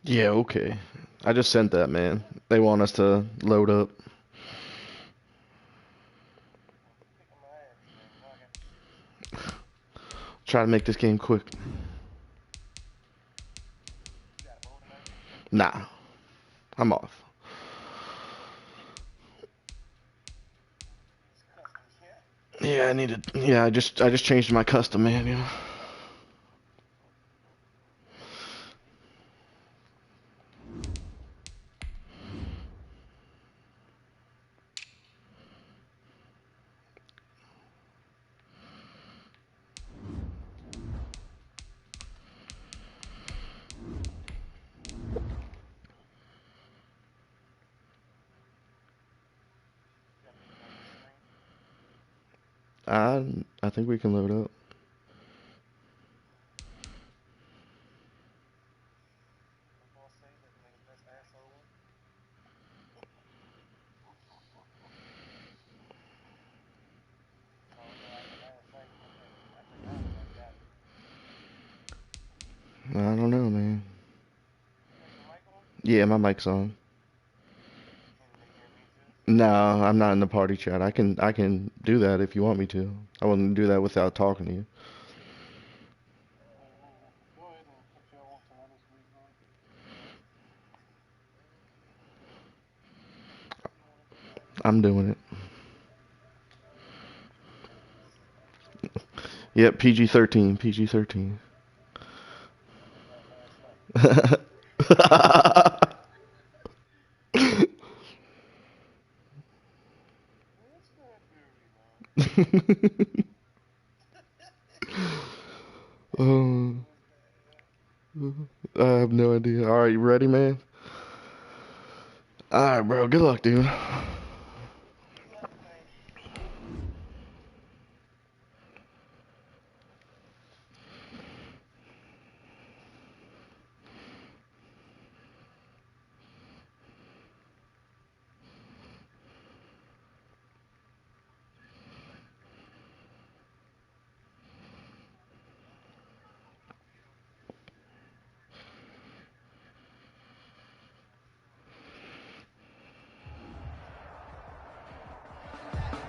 Yeah, okay. I just sent that, man. They want us to load up. Try to make this game quick. Nah, I'm off. Yeah, I needed. Yeah, I just changed my custom, man. You know. I think we can load up. I don't know, man. Yeah, my mic's on. No, I'm not in the party chat. I can do that if you want me to. I wouldn't do that without talking to you. I'm doing it. Yep, PG-13, PG-13. um, I have no idea. All right, you ready, man? All right, bro. Good luck, dude.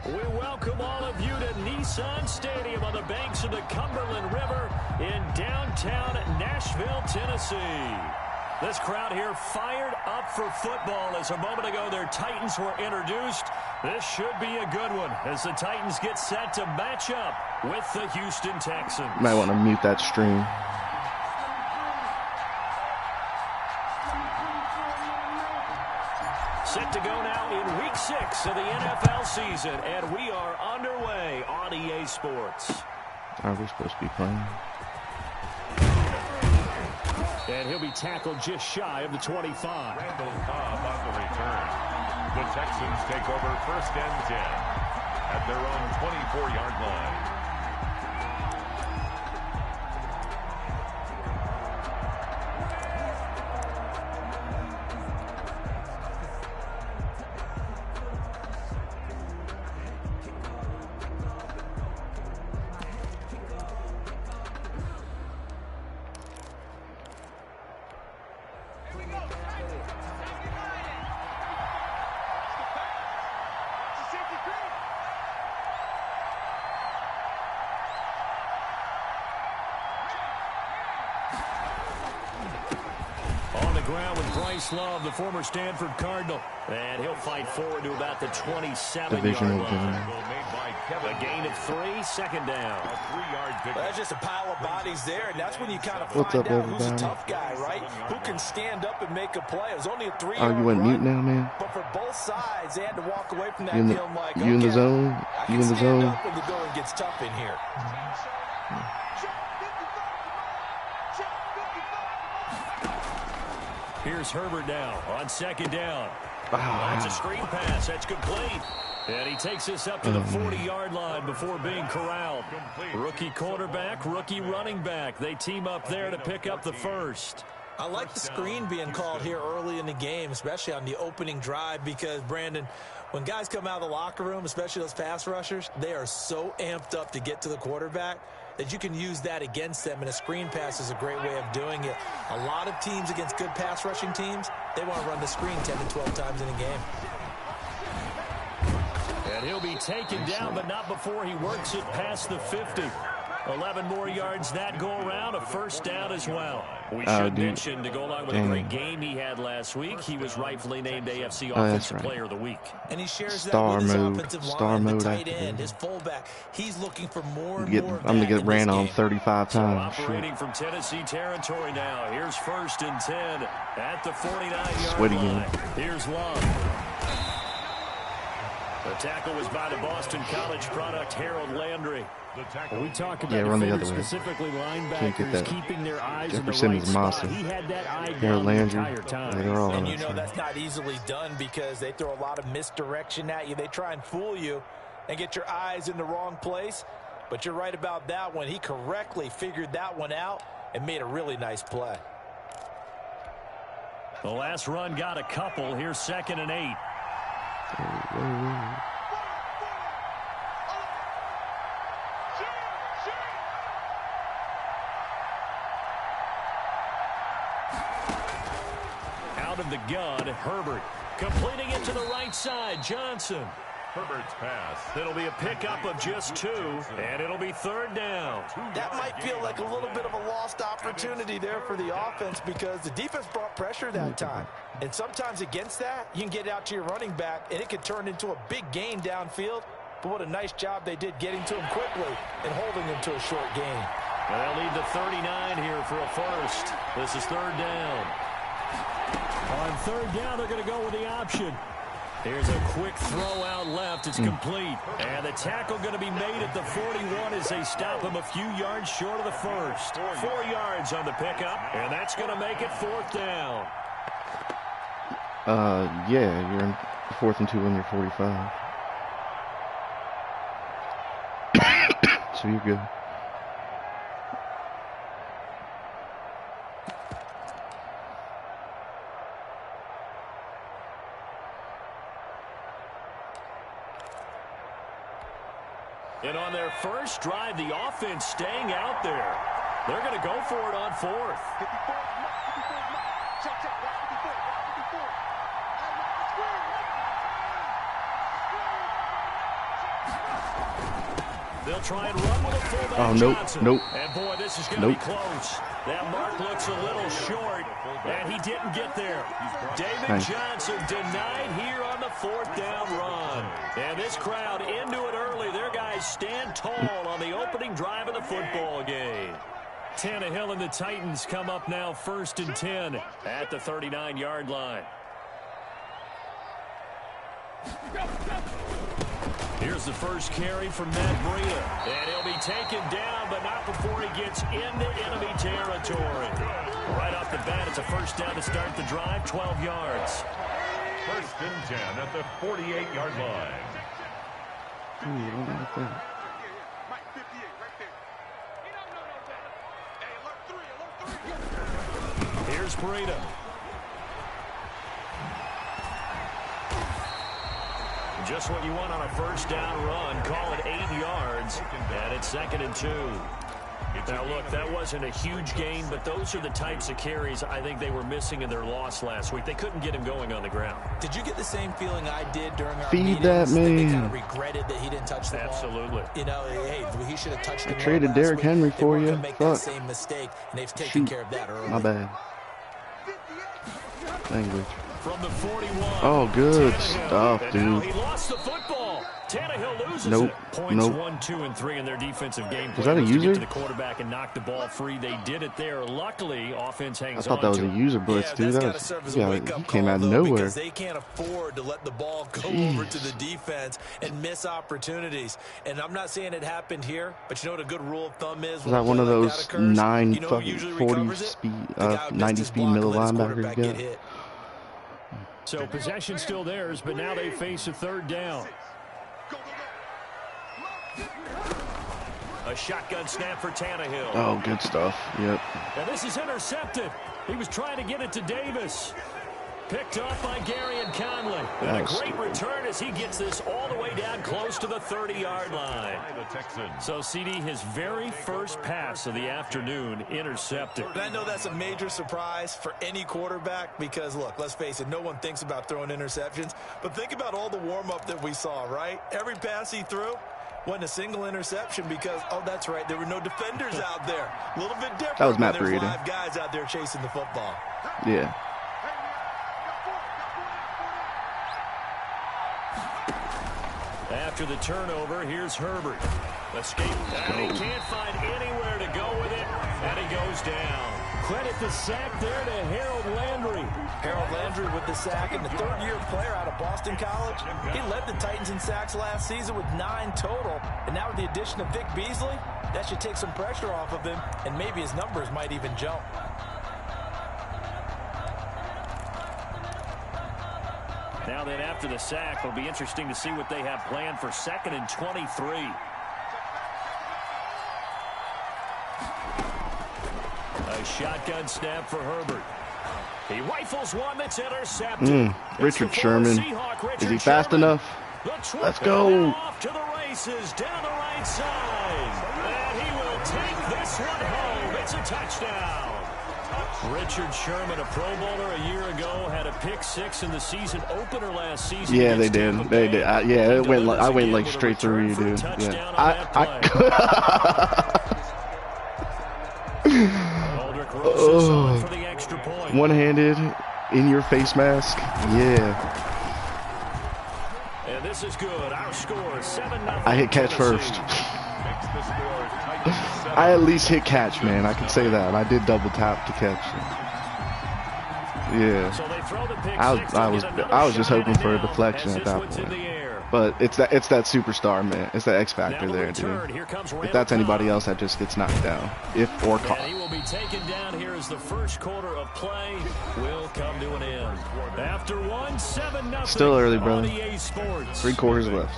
We welcome all of you to Nissan Stadium on the banks of the Cumberland River in downtown Nashville, Tennessee. This crowd here fired up for football as a moment ago their Titans were introduced. This should be a good one as the Titans get set to match up with the Houston Texans. Might want to mute that stream. Set to go now in Week 6 of the NFL season, and we are underway on EA Sports. Are we supposed to be playing? And he'll be tackled just shy of the 25. Randall Cobb on the return. The Texans take over 1st and 10 at their own 24-yard line. Love, the former Stanford Cardinal, and he'll fight forward to about the 27-yard line. A gain of 3, 2nd down. Well, that's just a pile of bodies there, and that's when you kind of find out who's a tough guy, right? Who can stand up and make a play. It was only a 3-yard run. Oh, you went mute now, man? But for both sides, they had to walk away from that you feeling like, you in the zone? You in the zone? Up when the going gets tough in here. Here's Herbert now on 2nd down. That's a screen pass. That's complete. And he takes us up to the 40-yard line before being corralled. Rookie quarterback, rookie running back. They team up there to pick up the first. I like the screen being called here early in the game, especially on the opening drive, because, Brandon, when guys come out of the locker room, especially those pass rushers, they are so amped up to get to the quarterback. that you can use that against them, and a screen pass is a great way of doing it. A lot of teams against good pass rushing teams, they want to run the screen 10 to 12 times in a game. And he'll be taken down, but not before he works it past the 50. 11 more yards that go around, a first down as well. We should mention, to go along with a great game he had last week, he was rightfully named AFC Offensive Player of the Week. And he shares that with his offensive line, the tight end, his fullback. He's looking for more and more. I'm going to get ran on 35 times. So operating from Tennessee territory now. Here's 1st and 10 at the 49-yard line. Here's Love. The tackle was by the Boston College product, Harold Landry. We talk about defenders, specifically linebackers, keeping their eyes in the right spot. He had that eye down the entire time. And you know that's not easily done because they throw a lot of misdirection at you. They try and fool you and get your eyes in the wrong place. But you're right about that one. He correctly figured that one out and made a really nice play. The last run got a couple. Here's 2nd and 8. Out of the gun, Herbert completing it to the right side. Johnson. Herbert's pass. It'll be a pickup of just 2, and it'll be 3rd down. That might feel like a little bit of a lost opportunity there for the offense because the defense brought pressure that time. And sometimes against that, you can get out to your running back, and it can turn into a big gain downfield. But what a nice job they did getting to him quickly and holding him to a short gain. They'll lead the 39 here for a first. This is 3rd down. On 3rd down, they're going to go with the option. Here's a quick throw out left. It's complete. And the tackle going to be made at the 41 as they stop him a few yards short of the first. 4 yards on the pickup, and that's going to make it 4th down. Yeah, you're in 4th and 2 on your 45. So you're good. And on their first drive, the offense staying out there. They're going to go for it on 4th. They'll try and run with a fullback. Oh, nope, Johnson. nope. And boy, this is going to be close. That mark looks a little short, and he didn't get there. David Johnson denied here on the 4th down run. And this crowd into it early. Their guys stand tall on the opening drive of the football game. Tannehill and the Titans come up now 1st and 10 at the 39-yard line. Here's the first carry from Matt Breida. And he'll be taken down, but not before he gets into enemy territory. Right off the bat, it's a first down to start the drive, 12 yards. 1st and 10 at the 48-yard line. Here's Breida. Just what you want on a first down run. Call it 8 yards. And it's 2nd and 2. Now, look, that wasn't a huge gain, but those are the types of carries I think they were missing in their loss last week. They couldn't get him going on the ground. Did you get the same feeling I did during our Feed meetings? that man. They kind of regretted that he didn't touch the ball. Absolutely. You know, hey, he should have touched the ball. I traded Derrick Henry for you. Make that same mistake, and they've taken care of that early. My bad. Language. From the 41. Oh, good stuff, dude. He lost the football. Tannehill loses Nope. it. Points 1, 2, and 3 in their defensive game. Was that a user? To get to the quarterback and knock the ball free. They did it there. Luckily, offense hangs on. I thought that was a user blitz, dude. That was, he came out of nowhere. Because they can't afford to let the ball go over to the defense and miss opportunities. And I'm not saying it happened here, but you know what a good rule of thumb is? Was that one of those 9 fucking 40 speed, 90 speed middle linebackers you got? So possession still theirs, but now they face a 3rd down. A shotgun snap for Tannehill. Oh, good stuff. Yep. And this is intercepted. He was trying to get it to Davis. Picked off by Gary and Conley. And a great return as he gets this all the way down close to the 30-yard line. So, CD, his very first pass of the afternoon intercepted. And I know that's a major surprise for any quarterback because, look, let's face it, no one thinks about throwing interceptions. But think about all the warm-up that we saw, right? Every pass he threw wasn't a single interception because, oh, that's right, there were no defenders out there. A little bit different that was Matt when there's Breida. live guys out there chasing the football. Yeah. After the turnover, here's Herbert. Escape. And he can't find anywhere to go with it, and he goes down. Credit the sack there to Harold Landry. Harold Landry with the sack, and the third-year player out of Boston College. He led the Titans in sacks last season with 9 total. And now with the addition of Vic Beasley, that should take some pressure off of him, and maybe his numbers might even jump. Now then, after the sack, it'll be interesting to see what they have planned for 2nd and 23. A shotgun snap for Herbert. He rifles one that's intercepted. Richard Sherman. Is he fast enough? Let's go. Off to the races down the right side. And he will take this one home. It's a touchdown. Richard Sherman, a Pro Bowler a year ago, had a pick 6 in the season opener last season. Yeah, they did. They did. Yeah, it went. I went like straight through you, dude. Yeah. For the extra point. One-handed in your face mask. Yeah. And this is good. Our score is 7-0. I hit catch first. I at least hit catch, man. I can say that. I did double tap to catch. Yeah. So they throw the pick I was just hoping for a deflection at that point. But it's that superstar, man. It's that X factor there, dude. If that's anybody else, that just gets knocked down, or caught. And he will be taken down here as the first quarter of play will come to an end. After 7-0. Still early, brother. 3 quarters left.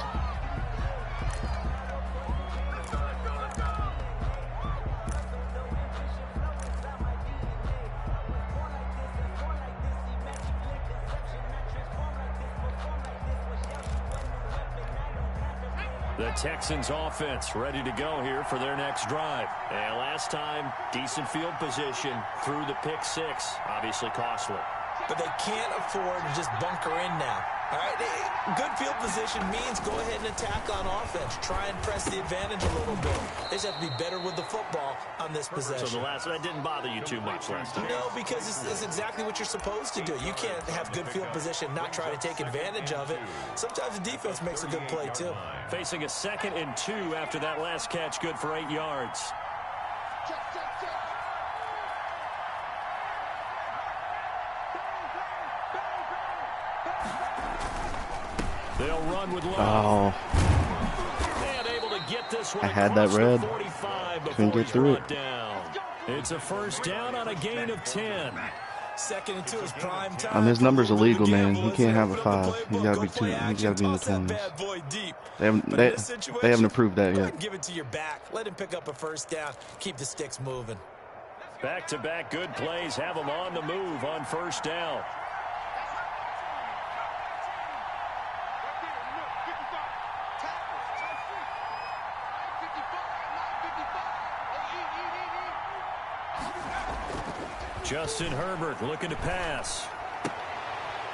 The Texans offense ready to go here for their next drive. And last time, decent field position through the pick 6. Obviously costly. But they can't afford to just bunker in now. All right, good field position means go ahead and attack on offense. Try and press the advantage a little bit. They just have to be better with the football on this possession. So that didn't bother you too much last time? No, because it's exactly what you're supposed to do. You can't have good field position, not try to take advantage of it. Sometimes the defense makes a good play, too. Facing a 2nd and 2 after that last catch, good for 8 yards. They'll run with love. And able to get this one. I had that red. Couldn't get through it. It's a first down on a gain of 10. 2nd and 2 is prime time. His number's illegal, man. He can't have a 5. He's got to be 2. He's got to be in the 20s. They haven't approved that yet. Give it to your back. Let him pick up a first down. Keep the sticks moving. Back-to-back good plays have him on the move on first down. Justin Herbert looking to pass.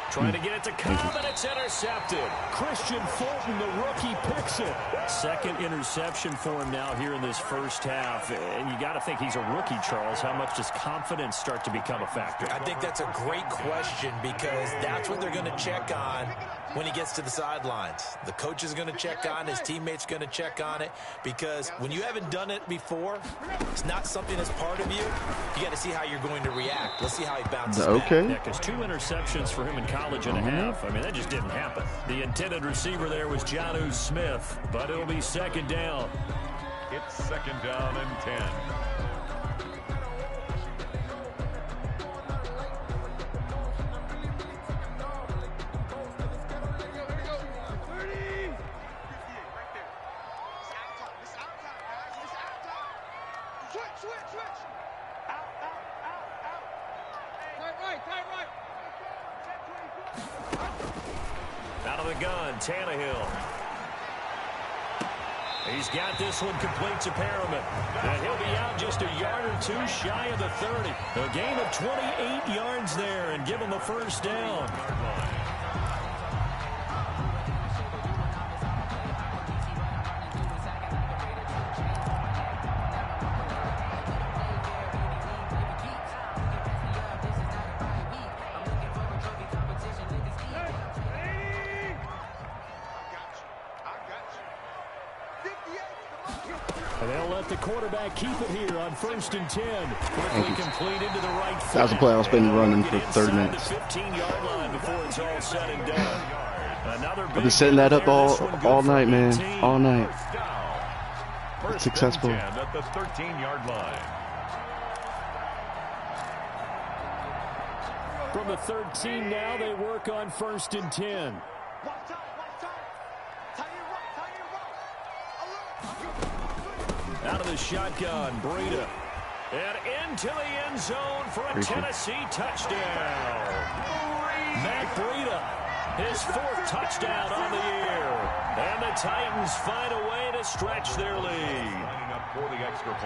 Trying to get it to Cobb, and it's intercepted. Christian Fulton, the rookie, picks it. 2nd interception for him now here in this first half. And you got to think he's a rookie, Charles. How much does confidence start to become a factor? I think that's a great question because that's what they're going to check on when he gets to the sidelines. The coach is going to check on it. His teammates going to check on it because when you haven't done it before, it's not something that's part of you. You got to see how you're going to react. Let's see how he bounces back. Yeah, because 2 interceptions for him in college and a half. I mean, that just didn't happen. The intended receiver there was Jonnu Smith, but it'll be 2nd down. It's 2nd down and 10. Out of the gun, Tannehill. He's got this one complete to Perriman. And he'll be out just a yard or two shy of the 30. A gain of 28 yards there and give him a first down. And they'll let the quarterback keep it here on 1st and 10. Quickly complete into the right foot. That was a play I was been running for 30 minutes. The 15-yard line before it's all said and done. I've been setting that up all night, man. All night. It's successful. At the 13-yard line. From the 13 now, they work on 1st and 10. Out of the shotgun, Breida. And into the end zone for a Tennessee touchdown. Matt Breida, his 4th touchdown on the year. And the Titans find a way to stretch their lead.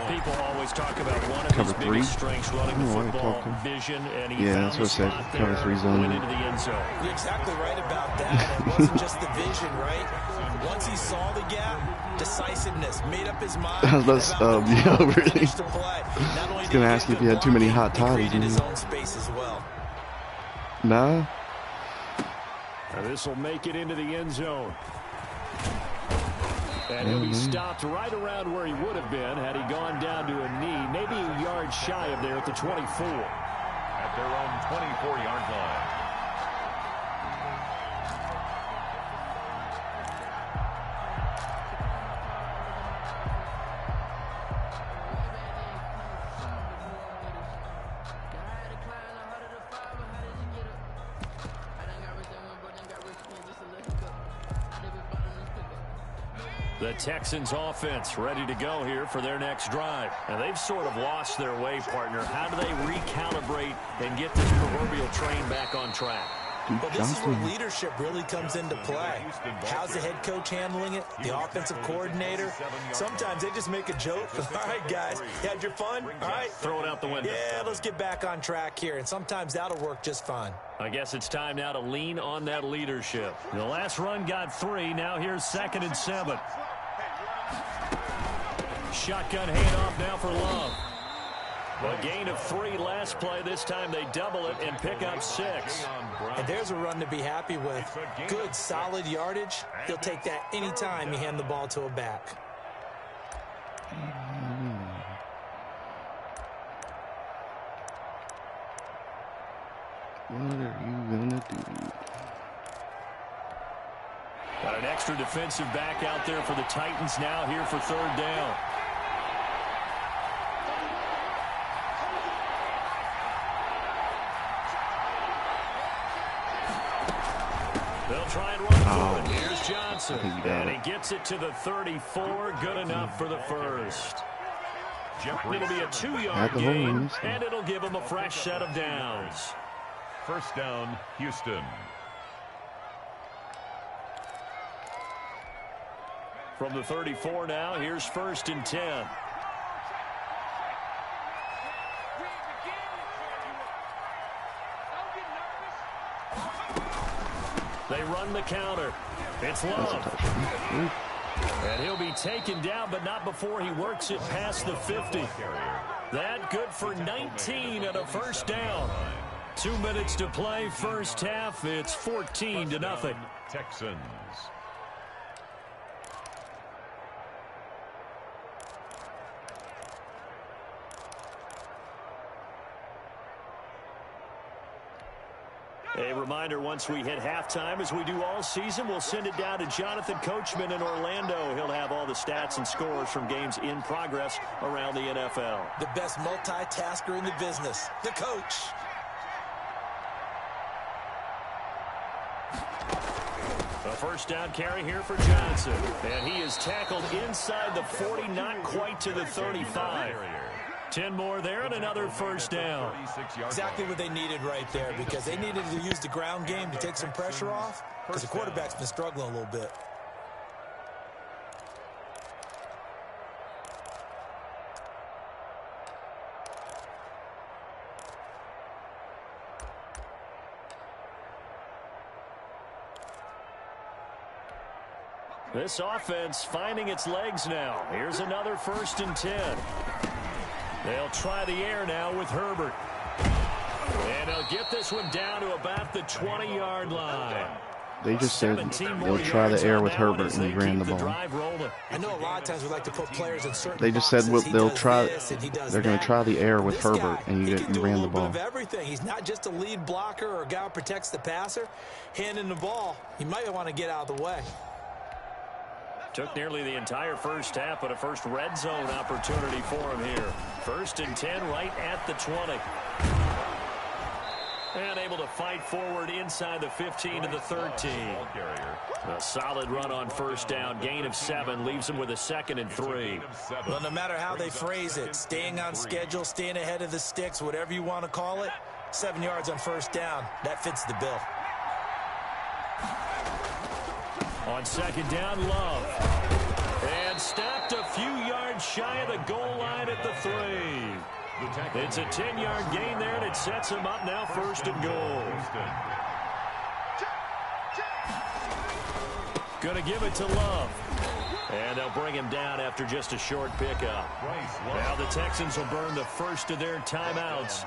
People always talk about one of his biggest strengths, running the football, vision, and he found the spot there and went into the end zone. You're exactly right about that. It wasn't just the vision, right? Once he saw the gap, decisiveness, made up his mind. I was about to, really. I was going to ask you if you had too many hot toddies in his own space as well. Nah. This will make it into the end zone. And he'll be stopped right around where he would have been had he gone down to a knee, maybe a yard shy of there at the 24. At their own 24-yard line. The Texans offense ready to go here for their next drive. And they've sort of lost their way, partner. How do they recalibrate and get this proverbial train back on track? Well, this is where leadership really comes into play. How's the head coach handling it? The offensive coordinator? Sometimes they just make a joke. All right, guys, you had your fun? All right. Throw it out the window. Yeah, let's get back on track here. And sometimes that'll work just fine. I guess it's time now to lean on that leadership. The last run got 3. Now here's 2nd and 7. Shotgun handoff now for Love. A gain of 3 last play. This time they double it and pick up 6. And there's a run to be happy with. Good, solid yardage. He'll take that anytime you hand the ball to a back. What are you going to do? Got an extra defensive back out there for the Titans now here for 3rd down. They'll try and run for it. Here's Johnson. And he gets it to the 34. Good enough for the first. It'll be a 2-yard gain, and it'll give him a fresh set of downs. First down, Houston. From the 34 now, here's 1st and 10. They run the counter. It's Love. And he'll be taken down, but not before he works it past the 50. That good for 19 and a first down. 2 minutes to play, first half. It's 14-0. Texans. A reminder, once we hit halftime, as we do all season, we'll send it down to Jonathan Coachman in Orlando. He'll have all the stats and scores from games in progress around the NFL. The best multitasker in the business, the coach. A first down carry here for Johnson. And he is tackled inside the 40, not quite to the 35. 10 more there and another first down. Exactly what they needed right there, because they needed to use the ground game to take some pressure off, because the quarterback's been struggling a little bit. This offense finding its legs now. Here's another 1st and 10. They'll try the air now with Herbert. And they'll get this one down to about the 20-yard line. They just said they'll try the air with Herbert, and he ran the ball. I know a lot of times we like to put players in certain They just said they'll try. They're going to try the air with This Herbert, guy, and you ran the ball. Of everything. He's not just a lead blocker or a guy who protects the passer. Handing the ball, you might want to get out of the way. Took nearly the entire first half, but a first red zone opportunity for him here. 1st and 10 right at the 20. And able to fight forward inside the 15 to the 13. A solid run on first down. Gain of 7 leaves him with a 2nd and 3. Well, no matter how they phrase it, staying on schedule, staying ahead of the sticks, whatever you want to call it, 7 yards on first down, that fits the bill. On 2nd down, Love. And stopped a few yards shy of the goal line at the 3. It's a 10-yard gain there, and it sets him up now 1st and goal. Going to give it to Love. And they'll bring him down after just a short pickup. Now the Texans will burn the first of their timeouts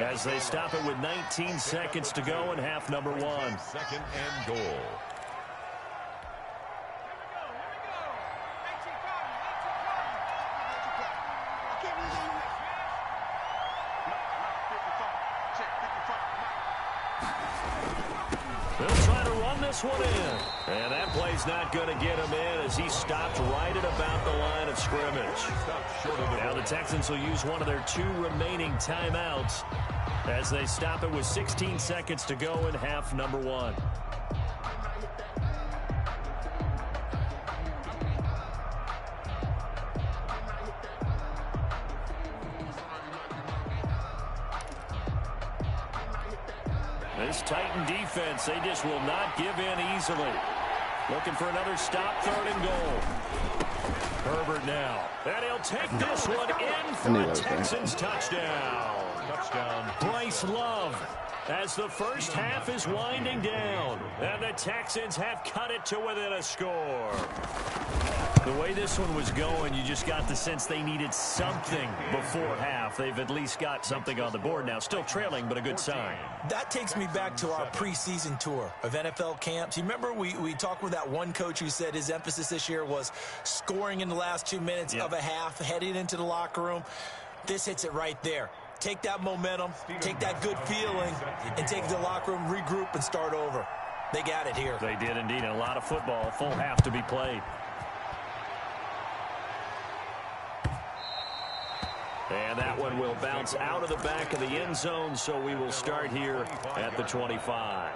as they stop it with 19 seconds to go in half number 1. 2nd and goal. They'll try to run this one in. And that play's not going to get him in as he stopped right at about the line of scrimmage. Now the Texans will use one of their 2 remaining timeouts as they stop it with 16 seconds to go in half number 1. This Titan defense, they just will not give in easily. Looking for another stop, 3rd and goal. Herbert now. And he'll take this one in for a Texans touchdown. Bryce Love as the first half is winding down. And the Texans have cut it to within a score. The way this one was going, you just got the sense they needed something before half. They've at least got something on the board now. Still trailing, but a good sign. That takes me back to our preseason tour of NFL camps. You remember we talked with that one coach who said his emphasis this year was scoring in the last 2 minutes of a half, heading into the locker room. This hits it right there. Take that momentum, take that good feeling, and take it to the locker room, regroup, and start over. They got it here. They did indeed. A lot of football, full half to be played. And that one will bounce out of the back of the end zone, so we will start here at the 25.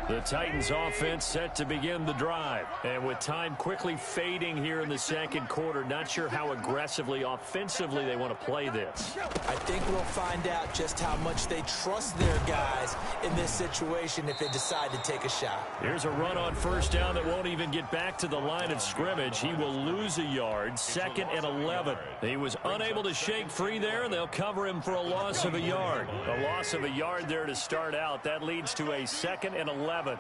The Titans offense set to begin the drive. And with time quickly fading here in the 2nd quarter, not sure how aggressively, offensively they want to play this. I think we'll find out just how much they trust their guys in this situation if they decide to take a shot. Here's a run on first down that won't even get back to the line of scrimmage. He will lose a yard, 2nd and 11. He was unable to shake free there, and they'll cover him for a loss of a yard. A loss of a yard there to start out. That leads to a 2nd and 11. Under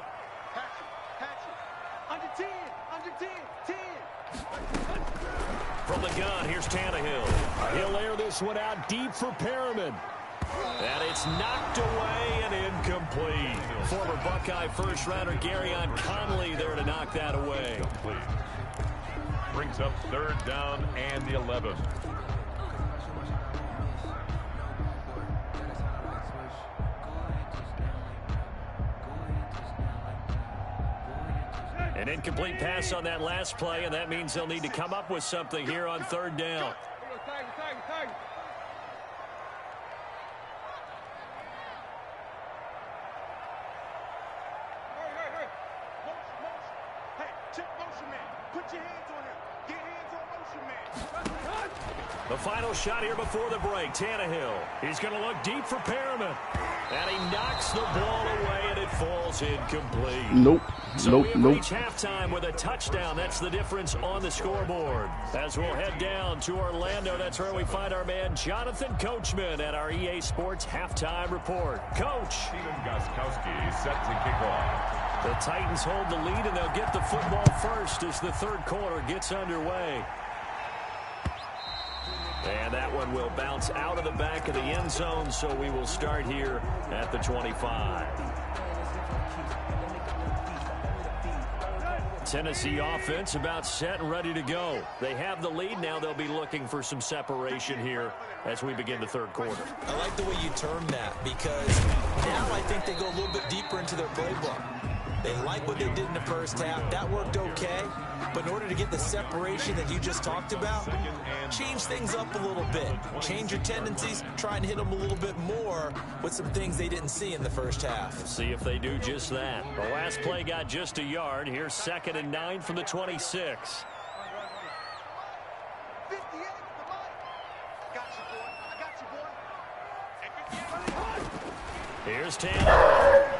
10. From the gun, here's Tannehill. He'll air this one out deep for Perriman. And it's knocked away and incomplete. Former Buckeye first-rounder Garyon Conley there to knock that away. Brings up 3rd down and the 11. An incomplete pass on that last play, and that means they'll need to come up with something here on 3rd down. The final shot here before the break. Tannehill. He's going to look deep for Perriman. And he knocks the ball away, and it falls incomplete. Nope. So we have reached halftime with a touchdown. That's the difference on the scoreboard. As we'll head down to Orlando, that's where we find our man Jonathan Coachman at our EA Sports Halftime Report. Coach. Steven Gostkowski set to kick off. The Titans hold the lead, and they'll get the football first as the third quarter gets underway. And that one will bounce out of the back of the end zone, so we will start here at the 25. Tennessee offense about set and ready to go. They have the lead. Now they'll be looking for some separation here as we begin the third quarter. I like the way you term that, because now I think they go a little bit deeper into their playbook. They like what they did in the first half. That worked okay. But in order to get the separation that you just talked about, change things up a little bit. Change your tendencies. Try and hit them a little bit more with some things they didn't see in the first half. We'll see if they do just that. The last play got just a yard. Here's 2nd and 9 from the 26. Here's Tannehill.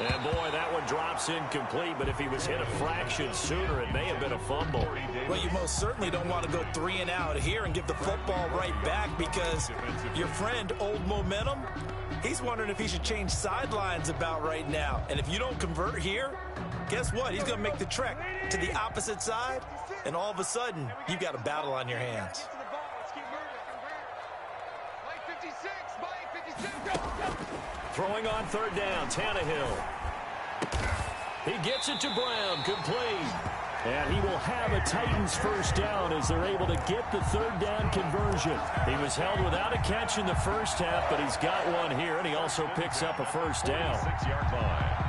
And boy, that one drops incomplete, but if he was hit a fraction sooner, it may have been a fumble. Well, you most certainly don't want to go 3 and out here and give the football right back, because your friend, Old Momentum, he's wondering if he should change sidelines about right now. And if you don't convert here, guess what? He's going to make the trek to the opposite side, and all of a sudden, you've got a battle on your hands. Throwing on 3rd down, Tannehill. He gets it to Brown, complete. And he will have a Titans first down as they're able to get the 3rd down conversion. He was held without a catch in the first half, but he's got one here, and he also picks up a first down. 6-yard line.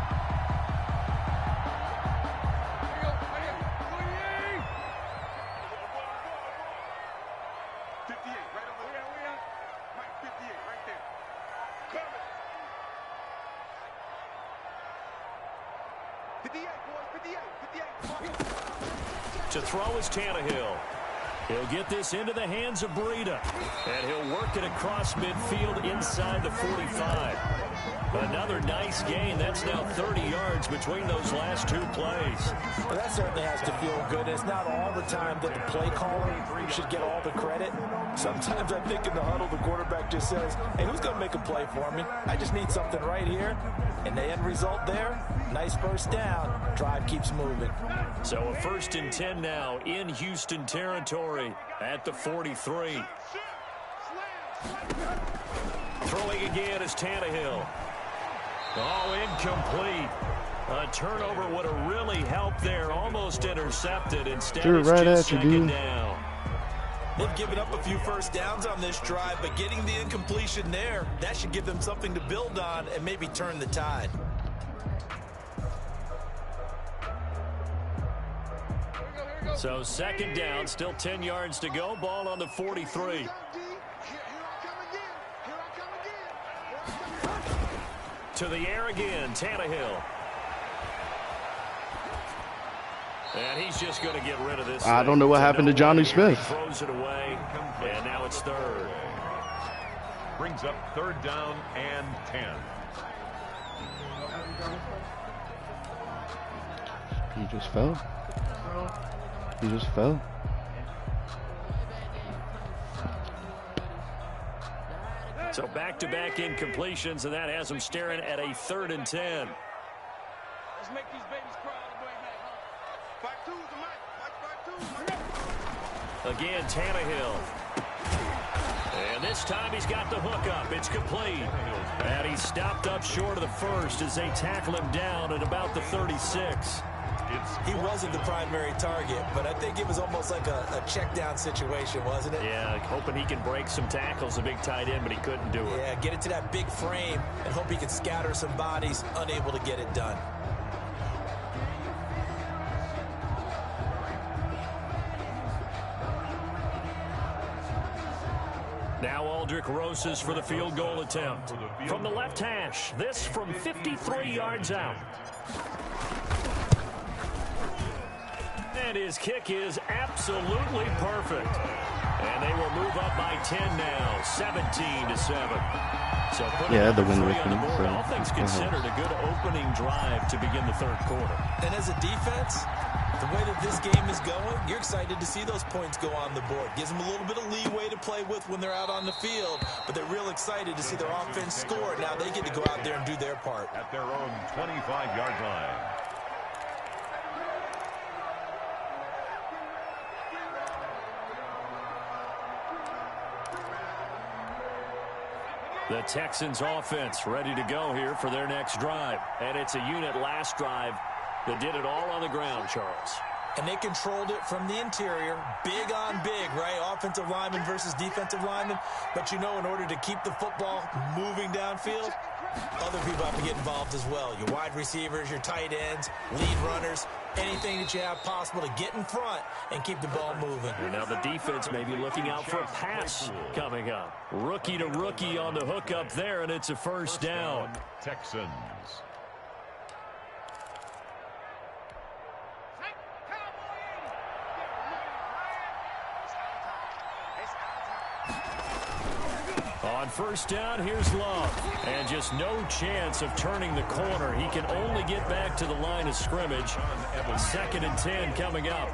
To throw is Tannehill. He'll get this into the hands of Breida. And he'll work it across midfield inside the 45. Another nice gain. That's now 30 yards between those last 2 plays. Well, that certainly has to feel good. It's not all the time that the play caller should get all the credit. Sometimes I think in the huddle, the quarterback just says, hey, who's going to make a play for me? I just need something right here. And the end result there, nice first down. Drive keeps moving. So a 1st and 10 now in Houston territory at the 43. Throwing again is Tannehill. Oh, incomplete. A turnover would have really helped there. Almost intercepted. Instead, it's right just at you, 2nd dude. down. They've given up a few first downs on this drive, but getting the incompletion there, that should give them something to build on and maybe turn the tide. So 2nd down, still 10 yards to go. Ball on the 43. To the air again, Tannehill. And he's just going to get rid of this. I don't know what happened to Johnny Smith. He throws it away, and now it's 3rd. Brings up 3rd down and 10. He just fell. He just fell. So back-to-back incompletions, and that has him staring at a 3rd and 10. Let's make these babies cry all the way back. Again, Tannehill. And this time he's got the hook up. It's complete. And he's stopped up short of the 1st as they tackle him down at about the 36. He wasn't the primary target, but I think it was almost like a check down situation, wasn't it? Yeah, hoping he can break some tackles, a big tight end, but he couldn't do it. Yeah, get it to that big frame and hope he can scatter some bodies, unable to get it done. Now Aldrick Rosas for the field goal attempt. From the left hash, this from 53 yards out. And his kick is absolutely perfect. And they will move up by 10 now, 17-7. So yeah, the win with him. So all things considered, a good opening drive to begin the third quarter. And as a defense, the way that this game is going, you're excited to see those points go on the board. Gives them a little bit of leeway to play with when they're out on the field, but they're real excited to see their offense score. Now they get to go out there and do their part. At their own 25-yard line. The Texans offense ready to go here for their next drive. And it's a unit last drive that did it all on the ground, Charles. And they controlled it from the interior, big on big, right? Offensive lineman versus defensive lineman. But you know, in order to keep the football moving downfield, other people have to get involved as well. Your wide receivers, your tight ends, lead runners, anything that you have possible to get in front and keep the ball moving. And now the defense may be looking out for a pass coming up. Rookie to rookie on the hook up there, and it's a first down. Texans. On first down, here's Love. And just no chance of turning the corner. He can only get back to the line of scrimmage. 2nd and 10 coming up.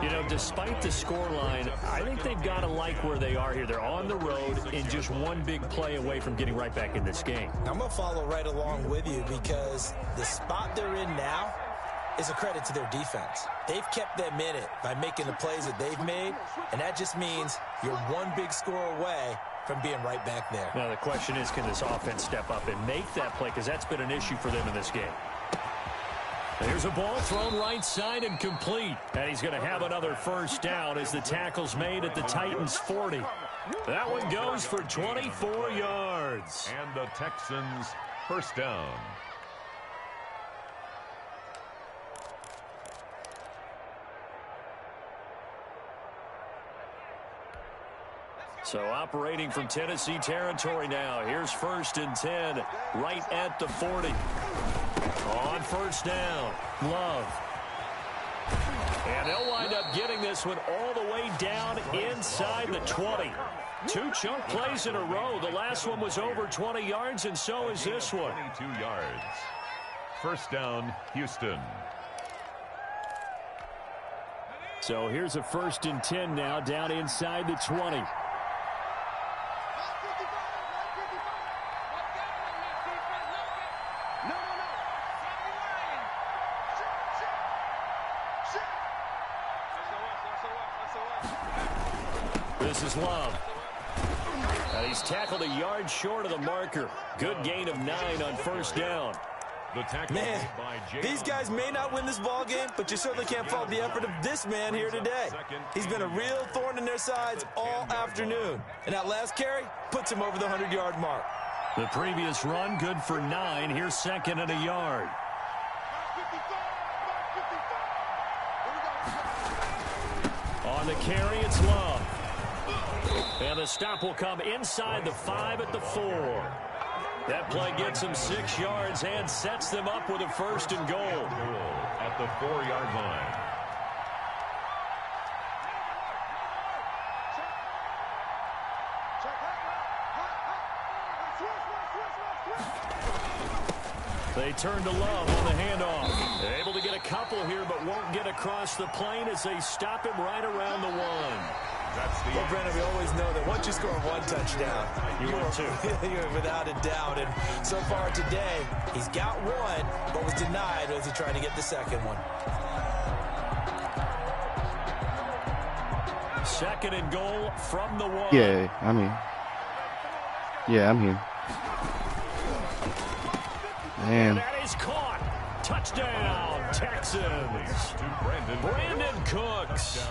You know, despite the scoreline, I think they've got to like where they are here. They're on the road and just one big play away from getting right back in this game. I'm going to follow right along with you because the spot they're in now is a credit to their defense. They've kept them in it by making the plays that they've made, and that just means you're one big score away from being right back there. Now the question is, can this offense step up and make that play? Because that's been an issue for them in this game. There's a ball thrown right side and complete. And he's going to have another first down as the tackle's made at the Titans' 40. That one goes for 24 yards. And the Texans first down. So operating from Tennessee territory now. Here's 1st and 10 right at the 40. On first down, Love. And they'll wind up getting this one all the way down inside the 20. 2 chunk plays in a row. The last one was over 20 yards, and so is this one. 22 yards. First down, Houston. So here's a 1st and 10 now down inside the 20. This is Love. And he's tackled a yard short of the marker. Good gain of 9 on first down. Man, these guys may not win this ball game, but you certainly can't fault the effort of this man here today. He's been a real thorn in their sides all afternoon. And that last carry puts him over the 100-yard mark. The previous run good for 9. Here's 2nd and a yard. On the carry, it's Love. And the stop will come inside the 5 at the 4. That play gets them 6 yards and sets them up with a 1st and goal. At the 4-yard line. They turn to Love on the handoff. Able to get a couple here, but won't get across the plane as they stop him right around the 1. Well, Brennan, we always know that once you score 1 touchdown, you're without a doubt. And so far today, he's got 1, but was denied as he tried to get the 2nd one. 2nd and goal from the 1. Yeah, I'm here. Man. That is caught. Touchdown, Texans. Brandon Cooks.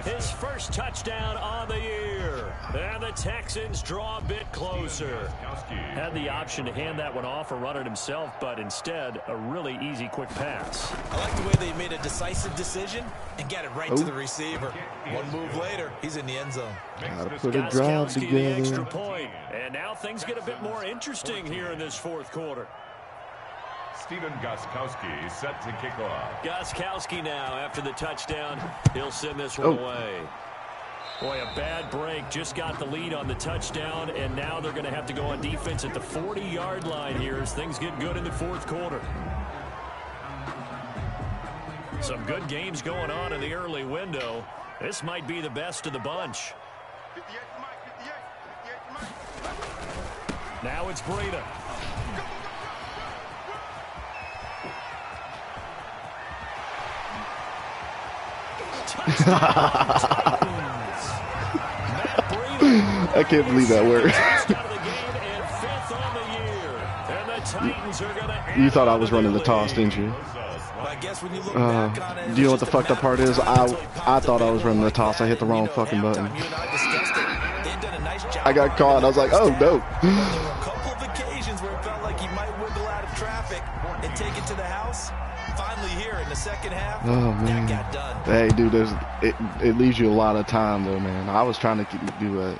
His first touchdown on the year. And the Texans draw a bit closer. Had the option to hand that one off or run it himself, but instead, a really easy, quick pass. I like the way they made a decisive decision and got it right to the receiver. One move later, he's in the end zone. Gotta put a drive together. The extra point. And now things get a bit more interesting here in this 4th quarter. Stephen Gostkowski set to kick off. Gostkowski now after the touchdown. He'll send this one away. Boy, a bad break. Just got the lead on the touchdown, and now they're going to have to go on defense at the 40-yard line here as things get good in the fourth quarter. Some good games going on in the early window. This might be the best of the bunch. Now it's Breida. I can't believe that word. You thought I was running the toss, didn't you? Do you know what the fucked up part is? I thought I was running the toss. I hit the wrong fucking button. I got caught. I was like, oh no. There were a couple of occasions where it felt like he might wiggle out of traffic and take it to the house. Finally here in the second half, that got done. Hey, dude, it leaves you a lot of time, though, man. I was trying to do a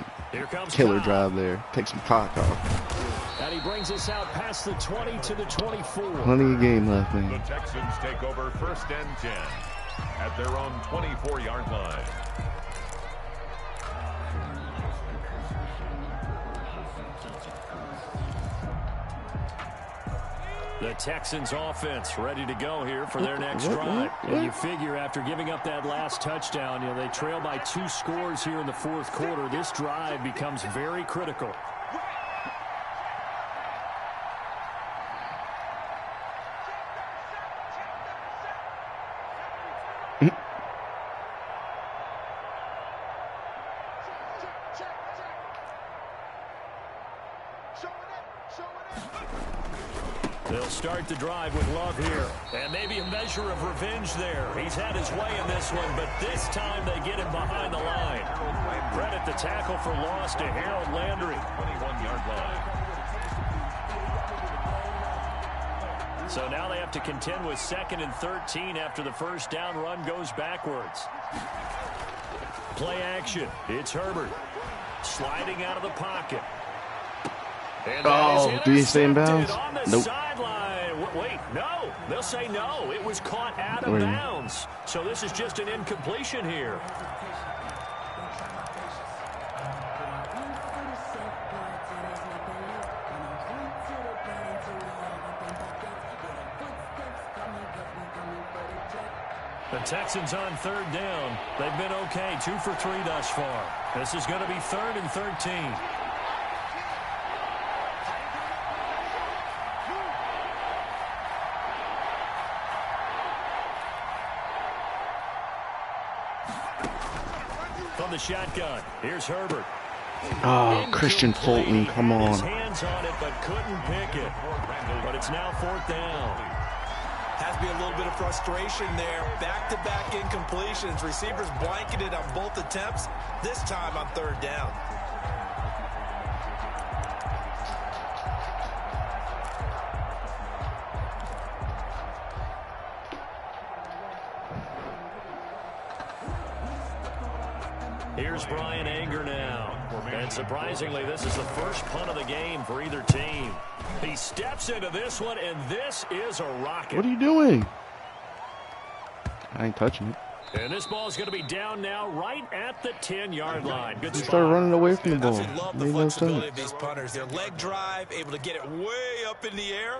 killer drive there. Take some clock off. And he brings us out past the 20 to the 24. Plenty of game left, man. The Texans take over 1st and 10 at their own 24-yard line. The Texans offense ready to go here for their next drive. And you figure after giving up that last touchdown, they trail by 2 scores here in the fourth quarter. This drive becomes very critical. They'll start the drive with Love here. And maybe a measure of revenge there. He's had his way in this one, but this time they get him behind the line. Credit the tackle for loss to Harold Landry. 21-yard line. So now they have to contend with 2nd and 13 after the first down run goes backwards. Play action. It's Herbert. Sliding out of the pocket. Oh, do you stay in bounds? Nope. Wait, no. They'll say no. It was caught out of bounds. So this is just an incompletion here. The Texans on 3rd down. They've been okay. 2 for 3 thus far. This is going to be 3rd and 13. From the shotgun, here's Herbert. Oh, Christian Fulton, come on. His hands on it, but couldn't pick it. But it's now 4th down. Has to be a little bit of frustration there. Back-to-back incompletions. Receivers blanketed on both attempts, this time on 3rd down. Here's Brian Anger now. And surprisingly, this is the first punt of the game for either team. He steps into this one, and this is a rocket. What are you doing? I ain't touching it. And this ball is going to be down now right at the 10-yard line. Good spot. Started running away from the ball. I love the flexibility of these punters. Their leg drive, able to get it way up in the air,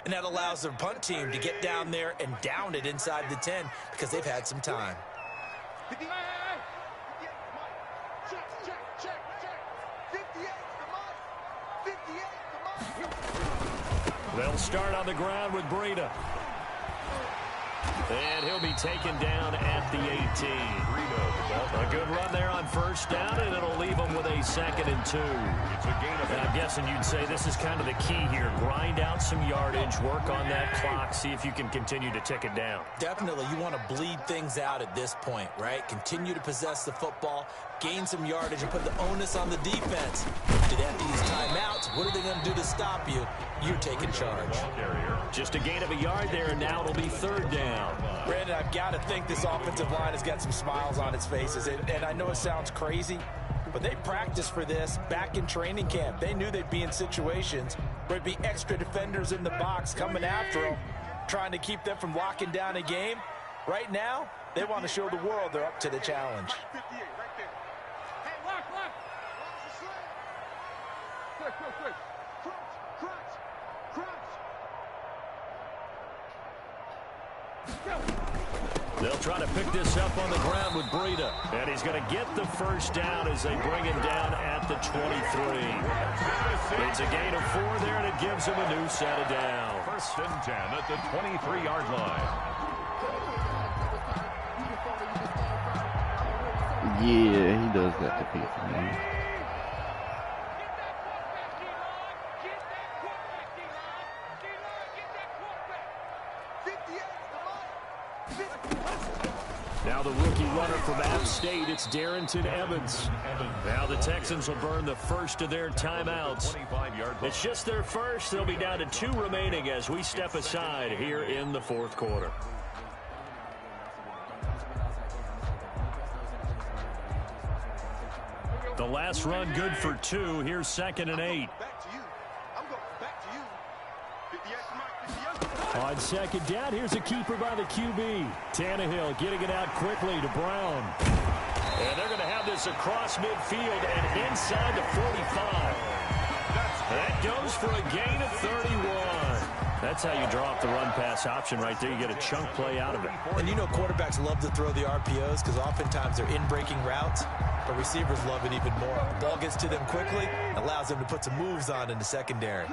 and that allows their punt team to get down there and down it inside the 10 because they've had some time. They'll start on the ground with Breida. And he'll be taken down at the 18. A good run there on 1st down, and it'll leave them with a 2nd and 2. And I'm guessing you'd say this is kind of the key here. Grind out some yardage, work on that clock, see if you can continue to tick it down. Definitely, you want to bleed things out at this point, right? Continue to possess the football, gain some yardage, and put the onus on the defense. Do they have to use timeouts? What are they going to do to stop you? You're taking charge. Just a gain of a yard there, and now it'll be 3rd down. Brandon, I've got to think this offensive line has got some smiles on its faces. And I know it sounds crazy, but they practiced for this back in training camp. They knew they'd be in situations There'd be extra defenders in the box coming after them, trying to keep them from locking down a game. Right now, they want to show the world they're up to the challenge. They'll try to pick this up on the ground with Breida. And he's going to get the first down as they bring him down at the 23. It's a gain of 4 there, and it gives him a new set of downs. 1st and 10 at the 23-yard line. Yeah, he does that to people, man. Now the rookie runner from App State, it's Darrington Evans. Now the Texans will burn the first of their timeouts. It's just their first. They'll be down to 2 remaining as we step aside here in the 4th quarter. The last run good for 2. Here's 2nd and 8. On 2nd down, here's a keeper by the QB. Tannehill getting it out quickly to Brown. And they're going to have this across midfield and inside the 45. That goes for a gain of 31. That's how you draw up the run-pass option right there. You get a chunk play out of it. And you know quarterbacks love to throw the RPOs because oftentimes they're in-breaking routes. But receivers love it even more. The ball gets to them quickly, allows them to put some moves on in the secondary.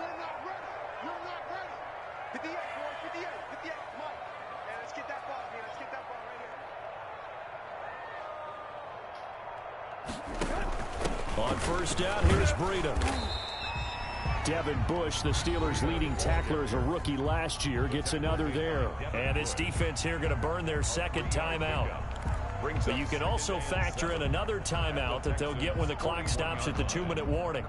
On 1st down, here's Breida. Devin Bush, the Steelers' leading tackler as a rookie last year, gets another there. And this defense here going to burn their 2nd timeout. But you can also factor in another timeout that they'll get when the clock stops at the 2-minute warning.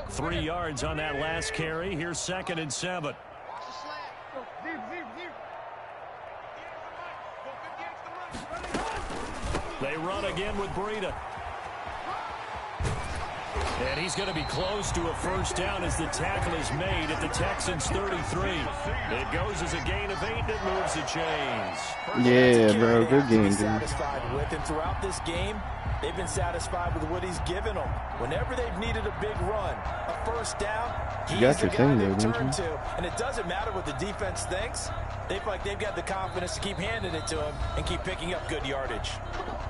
3 yards on that last carry. Here's 2nd and 7. They run again with Breida. And he's going to be close to a first down as the tackle is made at the Texans' 33. It goes as a gain of 8 that moves the chains. Yeah, bro, good game, dude. Satisfied with, and throughout this game, they've been satisfied with what he's given them. Whenever they've needed a big run, a first down, he's the guy they turn to. And it doesn't matter what the defense thinks. They feel like they've got the confidence to keep handing it to him and keep picking up good yardage.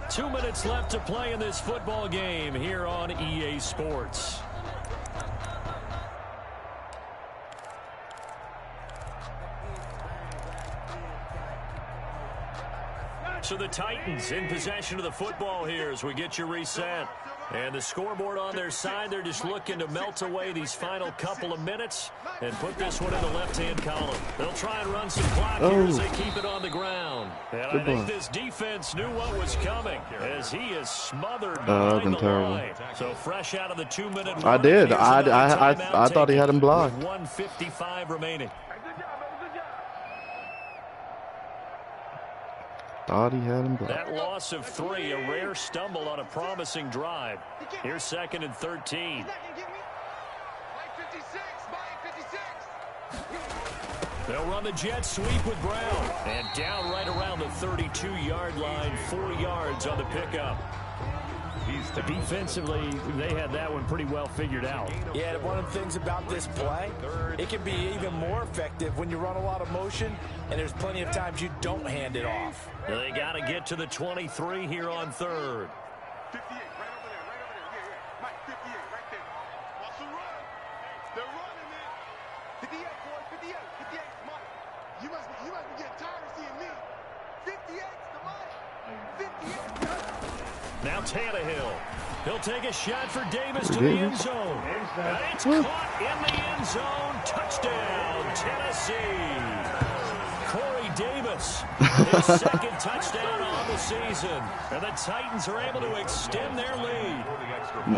2 minutes left to play in this football game here on EA Sports. So the Titans in possession of the football here as we get you reset. And the scoreboard on their side, they're just looking to melt away these final couple of minutes and put this one in the left-hand column. They'll try and run some clock here as they keep it on the ground. And I think this defense knew what was coming as he is smothered behind the line. So fresh out of the 2-minute warning. I did. I thought he had him blocked. 1:55 remaining. Thought he had him blocked. That loss of 3, a rare stumble on a promising drive. Here's 2nd and 13. They'll run the jet sweep with Brown. And down right around the 32-yard line, 4 yards on the pickup. Defensively, they had that one pretty well figured out. Yeah, one of the things about this play, it can be even more effective when you run a lot of motion, and there's plenty of times you don't hand it off. They got to get to the 23 here on 3rd. 58, right over there, yeah. Mike, 58, right there. Watch the run. They're running it. 58, boy, 58, Mike. You must be getting tired of seeing me. 58 to Mike. 58. Now Tannehill. He'll take a shot for Davis to the end zone. And it's caught in the end zone. Touchdown, Tennessee. Corey Davis, his 2nd touchdown on the season. And the Titans are able to extend their lead.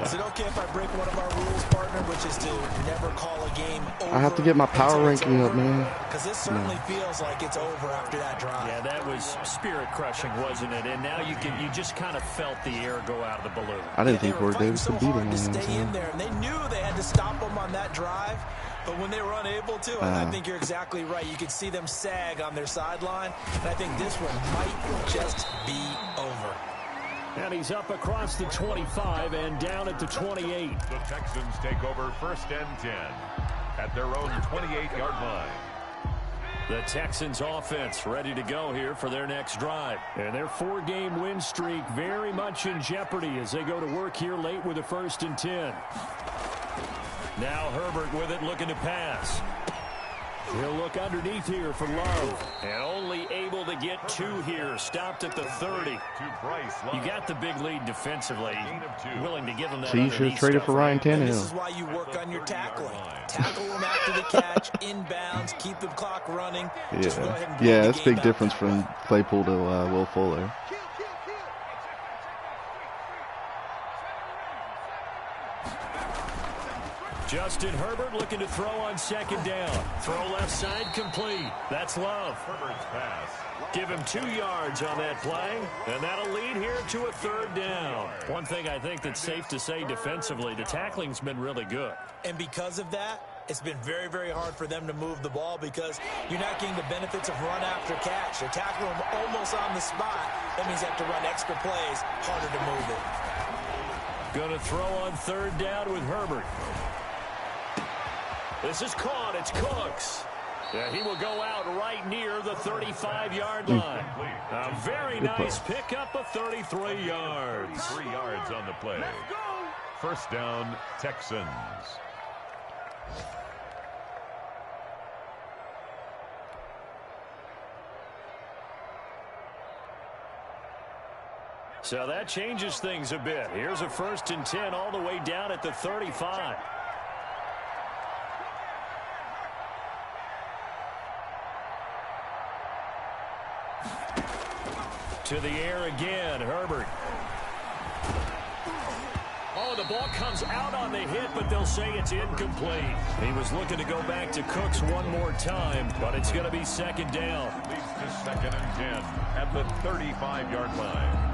Is it okay if I break one of our rules, partner, which is to never call a game over. I have to get my power ranking up, man. Because this certainly feels like it's over after that drive. Yeah, that was spirit crushing, wasn't it? And now you just kind of felt the air go out of the balloon. I didn't think Corey Davis could beat him. To stay in there, and they knew they had to stop him on that drive. But when they were unable to, and I think you're exactly right, you could see them sag on their sideline. And I think this one might just be over. And he's up across the 25 and down at the 28. The Texans take over 1st and 10 at their own 28-yard line. The Texans offense ready to go here for their next drive. And their 4-game win streak very much in jeopardy as they go to work here late with a 1st and 10. Now Herbert with it, looking to pass. He'll look underneath here for Love. And only able to get 2 here. Stopped at the 30. You got the big lead defensively. Willing to give him that. So you should have traded for Ryan Tannehill. This is why you work on your tackling. Tackle him after the catch, inbounds, keep the clock running. Yeah, that's a big difference from Claypool to Will Fuller. Justin Herbert looking to throw on 2nd down. Throw left side complete. That's Love. Herbert's pass. Give him 2 yards on that play, and that'll lead here to a 3rd down. One thing I think that's safe to say defensively, the tackling's been really good. And because of that, it's been very, very hard for them to move the ball because you're not getting the benefits of run after catch. They're tackling them almost on the spot. That means you have to run extra plays, harder to move it. Going to throw on 3rd down with Herbert. This is caught. It's Cooks. Yeah, he will go out right near the 35-yard line. A very nice pickup of 33 yards. 3 yards on the play. 1st down, Texans. So that changes things a bit. Here's a 1st and 10 all the way down at the 35. To the air again, Herbert. Oh, the ball comes out on the hit, but they'll say it's incomplete. He was looking to go back to Cooks one more time, but it's going to be 2nd down. Leads to 2nd and 10 at the 35-yard line.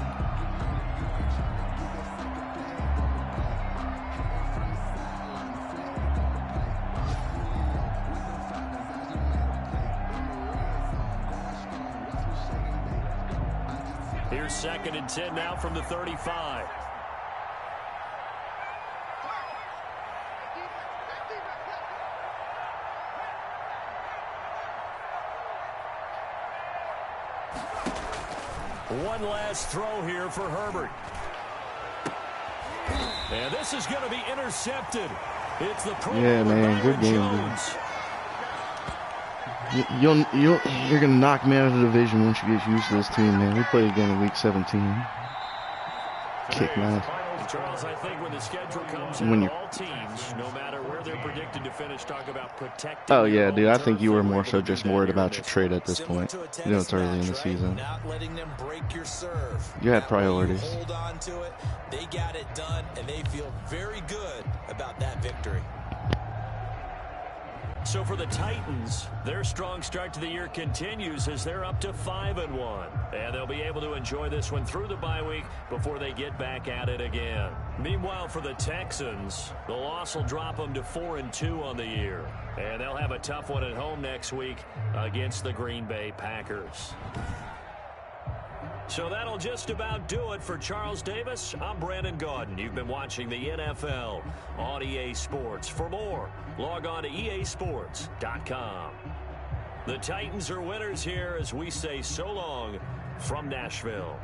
Here's 2nd and 10 now from the 35. One last throw here for Herbert. And this is going to be intercepted. It's the Pro good game, You're gonna knock me out of the division once you get used to this team, man. We play again in week 17. Kick man. Charles, I think when the schedule comes in, all teams, no matter where they're predicted to finish, talk about protecting. Oh yeah, dude. I think you were more so just worried about your trade at this point. You know, it's early in the season. Not letting them break your serve. You had priorities. Hold on to it. They got it done, and they feel very good about that victory. So for the Titans, their strong start to the year continues as they're up to 5-1. And they'll be able to enjoy this one through the bye week before they get back at it again. Meanwhile, for the Texans, the loss will drop them to 4-2 on the year. And they'll have a tough one at home next week against the Green Bay Packers. So that'll just about do it for Charles Davis. I'm Brandon Gaudin. You've been watching the NFL on EA Sports. For more, log on to easports.com. The Titans are winners here as we say so long from Nashville.